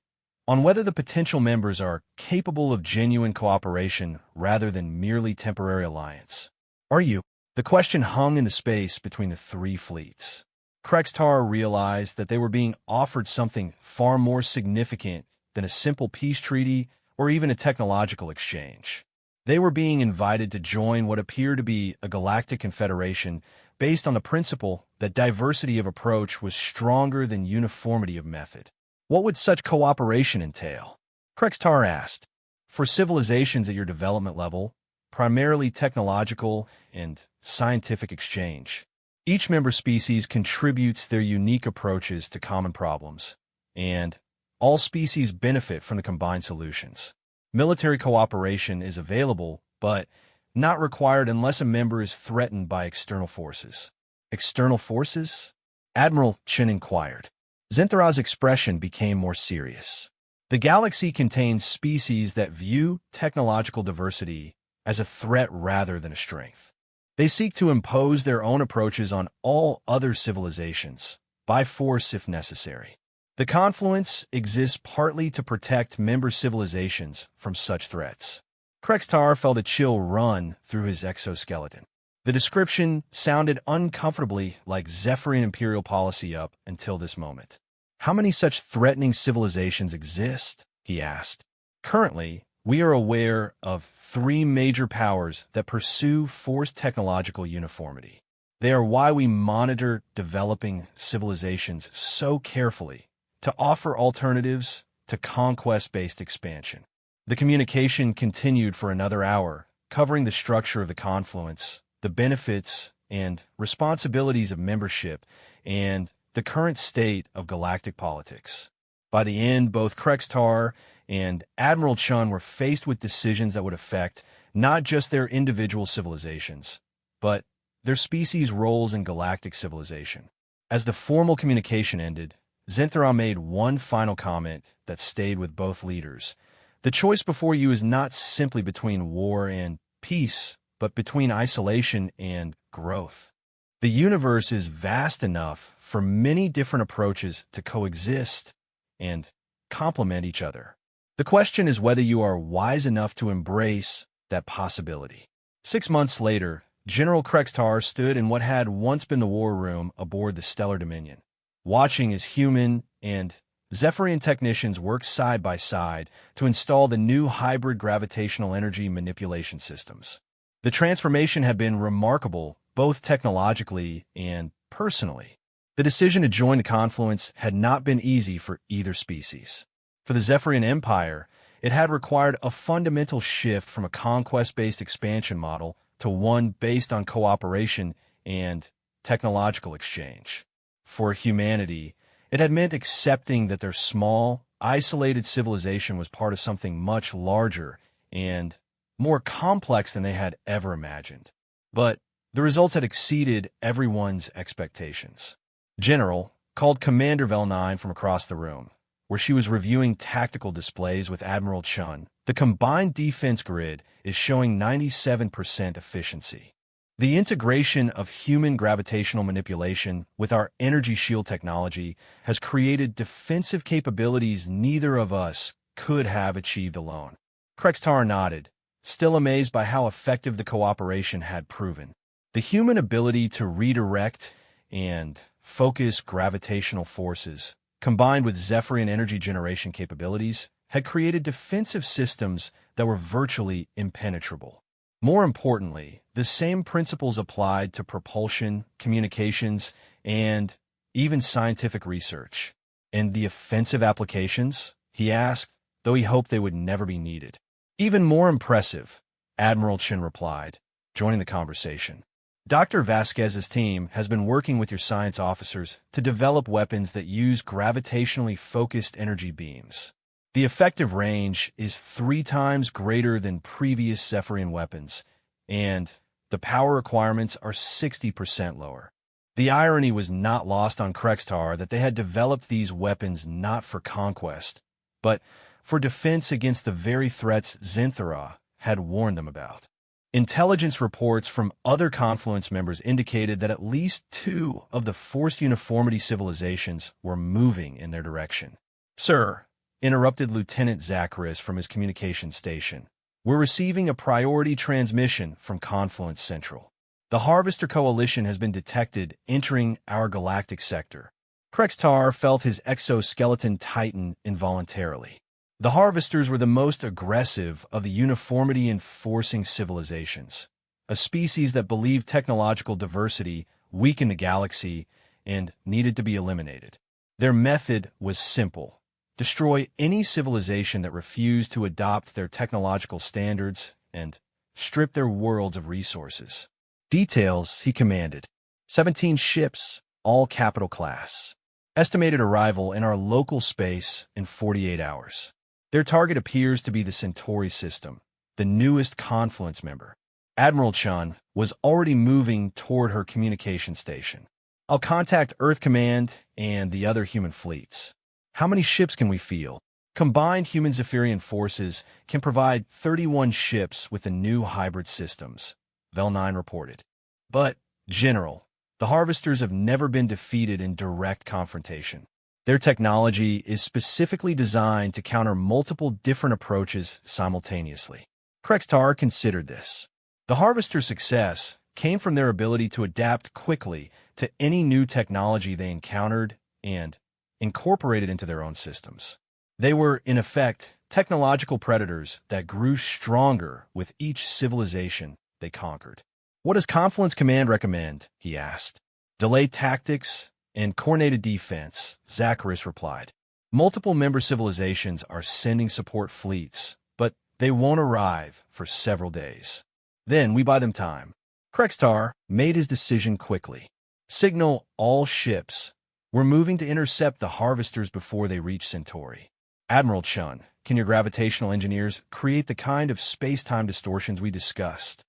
on whether the potential members are capable of genuine cooperation rather than merely temporary alliance. Are you? The question hung in the space between the three fleets. Krextar realized that they were being offered something far more significant than a simple peace treaty or even a technological exchange. They were being invited to join what appeared to be a galactic confederation based on the principle that diversity of approach was stronger than uniformity of method. What would such cooperation entail? Krextar asked. For civilizations at your development level, primarily technological and scientific exchange. Each member species contributes their unique approaches to common problems, and all species benefit from the combined solutions. Military cooperation is available, but not required unless a member is threatened by external forces. External forces? Admiral Chen inquired. Zinthara's expression became more serious. The galaxy contains species that view technological diversity as a threat rather than a strength. They seek to impose their own approaches on all other civilizations, by force if necessary. The Confluence exists partly to protect member civilizations from such threats. Krextar felt a chill run through his exoskeleton. The description sounded uncomfortably like Zephyrian imperial policy up until this moment. How many such threatening civilizations exist? He asked. Currently, we are aware of 3 major powers that pursue forced technological uniformity. They are why we monitor developing civilizations so carefully to offer alternatives to conquest-based expansion. The communication continued for another hour, covering the structure of the Confluence, the benefits and responsibilities of membership, and the current state of galactic politics. By the end, both Krextar and Admiral Chun were faced with decisions that would affect not just their individual civilizations, but their species' roles in galactic civilization. As the formal communication ended, Zinthara made one final comment that stayed with both leaders. The choice before you is not simply between war and peace, but between isolation and growth. The universe is vast enough for many different approaches to coexist and complement each other. The question is whether you are wise enough to embrace that possibility. 6 months later, General Krextar stood in what had once been the war room aboard the Stellar Dominion, watching as human and Zephyrian technicians worked side by side to install the new hybrid gravitational energy manipulation systems. The transformation had been remarkable, both technologically and personally. The decision to join the Confluence had not been easy for either species. For the Zephyrian Empire, it had required a fundamental shift from a conquest-based expansion model to one based on cooperation and technological exchange. For humanity, it had meant accepting that their small, isolated civilization was part of something much larger and more complex than they had ever imagined. But the results had exceeded everyone's expectations. General called Commander Vel9 from across the room, where she was reviewing tactical displays with Admiral Chun. The combined defense grid is showing 97% efficiency. The integration of human gravitational manipulation with our energy shield technology has created defensive capabilities neither of us could have achieved alone. Krextar nodded, still amazed by how effective the cooperation had proven. The human ability to redirect and focused gravitational forces, combined with Zephyrian energy generation capabilities, had created defensive systems that were virtually impenetrable. More importantly, the same principles applied to propulsion, communications, and even scientific research. And the offensive applications? He asked, though he hoped they would never be needed. Even more impressive, Admiral Chen replied, joining the conversation. Dr. Vasquez's team has been working with your science officers to develop weapons that use gravitationally focused energy beams. The effective range is 3 times greater than previous Zephyrian weapons, and the power requirements are 60% lower. The irony was not lost on Krextar that they had developed these weapons not for conquest, but for defense against the very threats Zinthara had warned them about. Intelligence reports from other Confluence members indicated that at least 2 of the forced uniformity civilizations were moving in their direction. Sir, interrupted Lieutenant Zacharias from his communication station, we're receiving a priority transmission from Confluence Central. The Harvester Coalition has been detected entering our galactic sector. Krextar felt his exoskeleton tighten involuntarily. The Harvesters were the most aggressive of the uniformity-enforcing civilizations, a species that believed technological diversity weakened the galaxy and needed to be eliminated. Their method was simple: destroy any civilization that refused to adopt their technological standards and strip their worlds of resources. Details, he commanded. 17 ships, all capital class. Estimated arrival in our local space in 48 hours. Their target appears to be the Centauri system, the newest Confluence member. Admiral Chun was already moving toward her communication station. I'll contact Earth Command and the other human fleets. How many ships can we field? Combined human Zephyrian forces can provide 31 ships with the new hybrid systems, Vel-9 reported. But, General, the Harvesters have never been defeated in direct confrontation. Their technology is specifically designed to counter multiple different approaches simultaneously. Krextar considered this. The Harvester's success came from their ability to adapt quickly to any new technology they encountered and incorporate it into their own systems. They were, in effect, technological predators that grew stronger with each civilization they conquered. What does Confluence Command recommend? He asked. Delay tactics and coordinated defense, Zacharias replied. Multiple member civilizations are sending support fleets, but they won't arrive for several days. Then we buy them time. Krextar made his decision quickly. Signal all ships. We're moving to intercept the Harvesters before they reach Centauri. Admiral Chun, can your gravitational engineers create the kind of space-time distortions we discussed?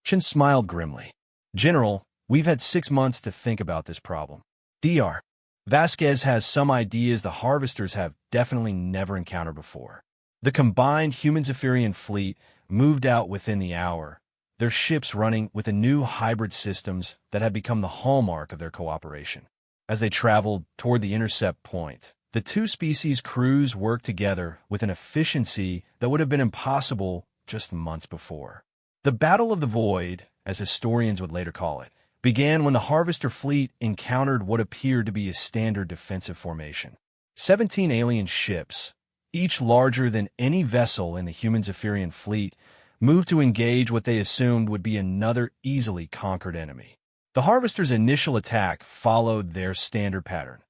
Chun smiled grimly. General, we've had 6 months to think about this problem. Dr. Vasquez has some ideas the Harvesters have definitely never encountered before. The combined human Zephyrian fleet moved out within the hour, their ships running with the new hybrid systems that had become the hallmark of their cooperation. As they traveled toward the intercept point, the 2 species crews worked together with an efficiency that would have been impossible just months before. The Battle of the Void, as historians would later call it, began when the Harvester fleet encountered what appeared to be a standard defensive formation. 17 alien ships, each larger than any vessel in the human Zephyrian fleet, moved to engage what they assumed would be another easily conquered enemy. The Harvester's initial attack followed their standard pattern.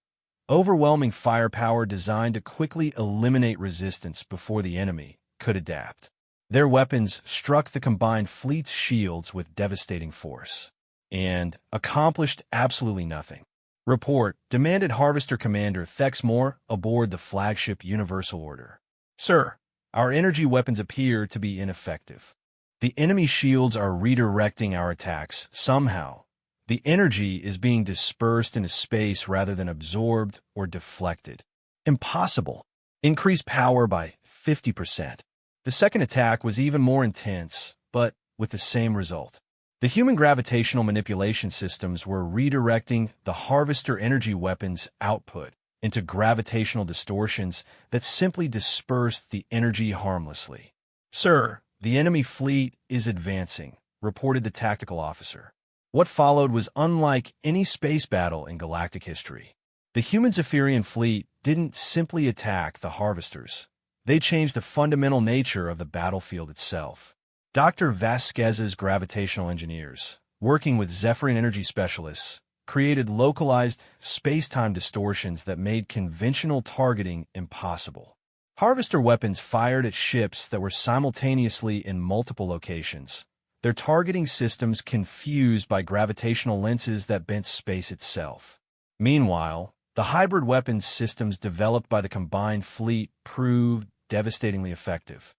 Overwhelming firepower designed to quickly eliminate resistance before the enemy could adapt. Their weapons struck the combined fleet's shields with devastating force and accomplished absolutely nothing. Report demanded Harvester Commander Thexmore aboard the flagship Universal Order. Sir, our energy weapons appear to be ineffective. The enemy shields are redirecting our attacks somehow. The energy is being dispersed into space rather than absorbed or deflected. Impossible. Increase power by 50%. The second attack was even more intense, but with the same result. The human gravitational manipulation systems were redirecting the Harvester energy weapons' output into gravitational distortions that simply dispersed the energy harmlessly. Sir, the enemy fleet is advancing, reported the tactical officer. What followed was unlike any space battle in galactic history. The human Zephyrian fleet didn't simply attack the Harvesters. They changed the fundamental nature of the battlefield itself. Dr. Vasquez's gravitational engineers, working with Zephyrian energy specialists, created localized space-time distortions that made conventional targeting impossible. Harvester weapons fired at ships that were simultaneously in multiple locations, their targeting systems confused by gravitational lenses that bent space itself. Meanwhile, the hybrid weapons systems developed by the combined fleet proved devastatingly effective.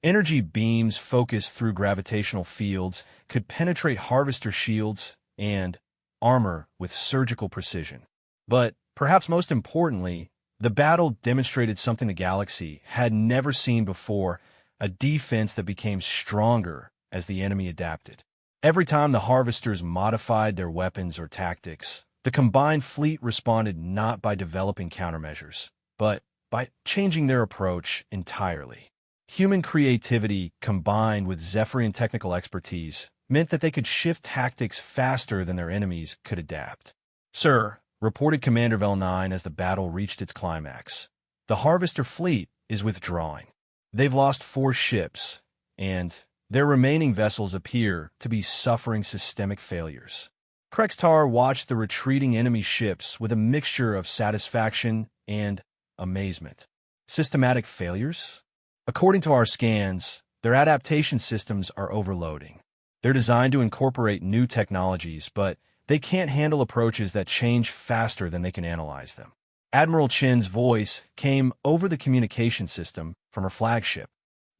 Energy beams focused through gravitational fields could penetrate Harvester shields and armor with surgical precision. But, perhaps most importantly, the battle demonstrated something the galaxy had never seen before, a defense that became stronger as the enemy adapted. Every time the Harvesters modified their weapons or tactics, the combined fleet responded not by developing countermeasures, but by changing their approach entirely. Human creativity combined with Zephyrian technical expertise meant that they could shift tactics faster than their enemies could adapt. "Sir," reported Commander Vel-9 as the battle reached its climax, "the Harvester fleet is withdrawing. They've lost 4 ships, and their remaining vessels appear to be suffering systemic failures." Krextar watched the retreating enemy ships with a mixture of satisfaction and amazement. Systematic failures? According to our scans, their adaptation systems are overloading. They're designed to incorporate new technologies, but they can't handle approaches that change faster than they can analyze them. Admiral Chen's voice came over the communication system from her flagship.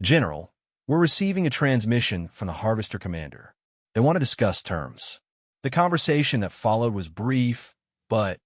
"General, we're receiving a transmission from the Harvester commander. They want to discuss terms." The conversation that followed was brief, but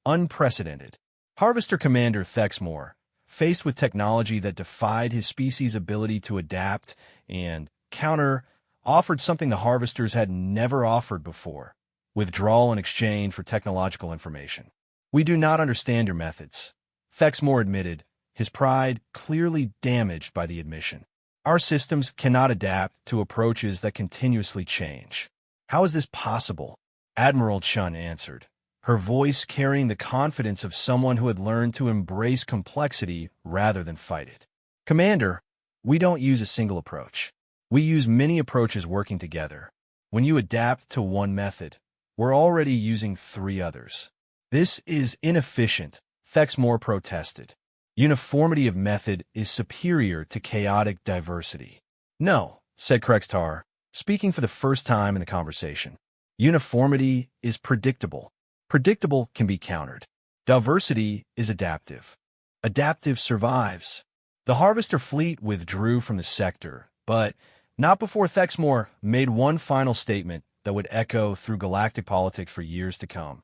unprecedented. Harvester Commander Thexmore, faced with technology that defied his species' ability to adapt and counter, offered something the Harvesters had never offered before: withdrawal in exchange for technological information. "We do not understand your methods," Thexmore admitted, his pride clearly damaged by the admission. "Our systems cannot adapt to approaches that continuously change." "How is this possible?" Admiral Chun answered, her voice carrying the confidence of someone who had learned to embrace complexity rather than fight it. "Commander, we don't use a single approach. We use many approaches working together. When you adapt to one method, we're already using 3 others. This is inefficient," Thexmore protested. "Uniformity of method is superior to chaotic diversity." "No," said Krextar, speaking for the first time in the conversation. "Uniformity is predictable. Predictable can be countered. Diversity is adaptive. Adaptive survives." The Harvester fleet withdrew from the sector, but not before Thexmore made one final statement that would echo through galactic politics for years to come.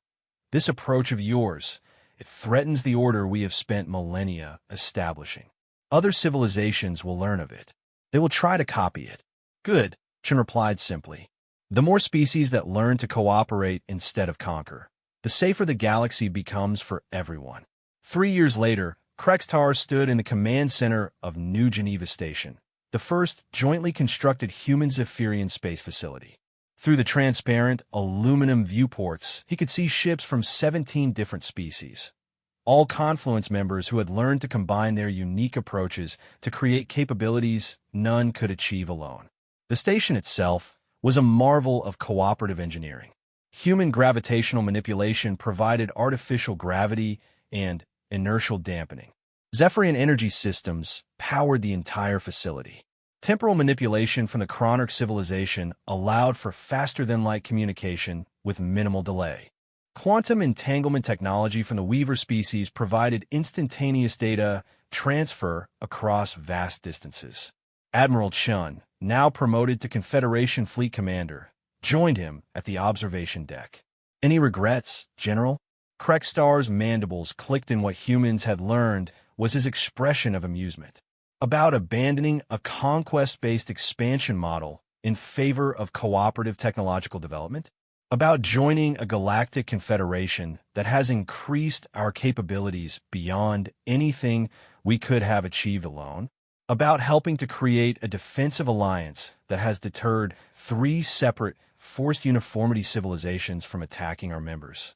"This approach of yours, it threatens the order we have spent millennia establishing. Other civilizations will learn of it. They will try to copy it." "Good," Chen replied simply. "The more species that learn to cooperate instead of conquer, the safer the galaxy becomes for everyone." 3 years later, Krextar stood in the command center of New Geneva Station, the first jointly constructed human Zephyrian space facility. Through the transparent aluminum viewports, he could see ships from 17 different species, all Confluence members who had learned to combine their unique approaches to create capabilities none could achieve alone. The station itself was a marvel of cooperative engineering. Human gravitational manipulation provided artificial gravity and inertial dampening. Zephyrian energy systems powered the entire facility. Temporal manipulation from the Chronarch civilization allowed for faster-than-light communication with minimal delay. Quantum entanglement technology from the Weaver species provided instantaneous data transfer across vast distances. Admiral Chun, now promoted to Confederation Fleet Commander, joined him at the observation deck. "Any regrets, General?" Krextar's mandibles clicked in what humans had learned was his expression of amusement. About abandoning a conquest-based expansion model in favor of cooperative technological development? About joining a galactic confederation that has increased our capabilities beyond anything we could have achieved alone? about helping to create a defensive alliance that has deterred 3 separate forced uniformity civilizations from attacking our members.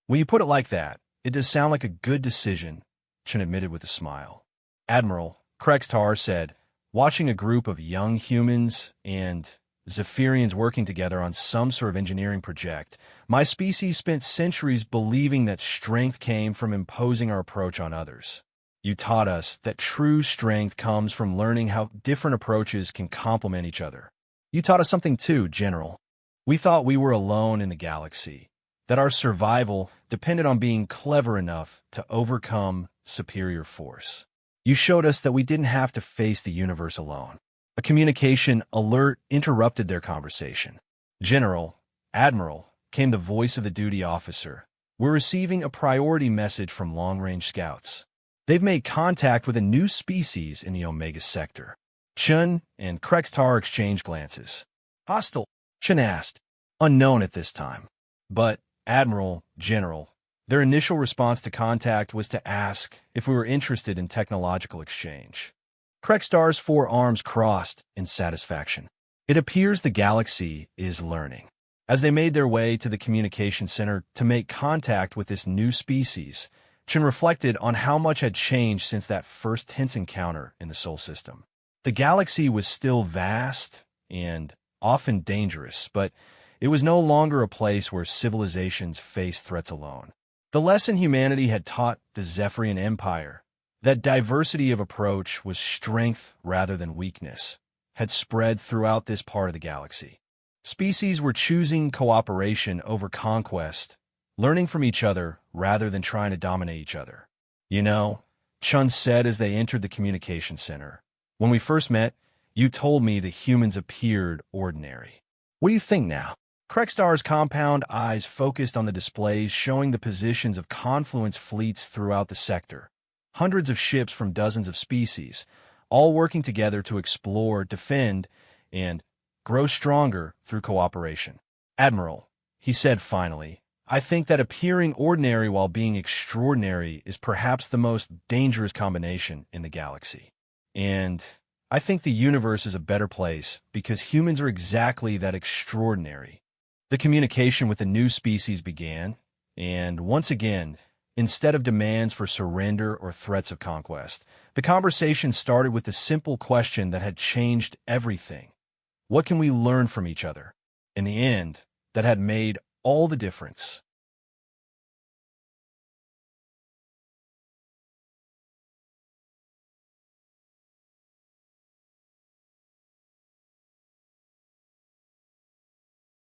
When you put it like that, it does sound like a good decision, Chen admitted with a smile. Admiral Krextar said, watching a group of young humans and Zephyrians working together on some sort of engineering project, my species spent centuries believing that strength came from imposing our approach on others. You taught us that true strength comes from learning how different approaches can complement each other. You taught us something too, General. We thought we were alone in the galaxy, that our survival depended on being clever enough to overcome superior force. You showed us that we didn't have to face the universe alone. A communication alert interrupted their conversation. General, Admiral, came the voice of the duty officer. We're receiving a priority message from long-range scouts. They've made contact with a new species in the Omega sector. Chun and Krextar exchanged glances. Hostile, Chun asked. Unknown at this time. But, Admiral, General, their initial response to contact was to ask if we were interested in technological exchange. Krextar's 4 arms crossed in satisfaction. It appears the galaxy is learning. As they made their way to the communication center to make contact with this new species, Chen reflected on how much had changed since that first tense encounter in the Sol system. The galaxy was still vast and often dangerous, but it was no longer a place where civilizations faced threats alone. The lesson humanity had taught the Zephyrian Empire, that diversity of approach was strength rather than weakness, had spread throughout this part of the galaxy. Species were choosing cooperation over conquest, learning from each other rather than trying to dominate each other. You know, Chun said as they entered the communication center, when we first met, you told me the humans appeared ordinary. What do you think now? Krextar's compound eyes focused on the displays showing the positions of confluence fleets throughout the sector. Hundreds of ships from dozens of species, all working together to explore, defend, and grow stronger through cooperation. Admiral, he said finally, I think that appearing ordinary while being extraordinary is perhaps the most dangerous combination in the galaxy. And I think the universe is a better place because humans are exactly that extraordinary. The communication with the new species began, and once again, instead of demands for surrender or threats of conquest, the conversation started with the simple question that had changed everything. What can we learn from each other? In the end, that had made all the difference.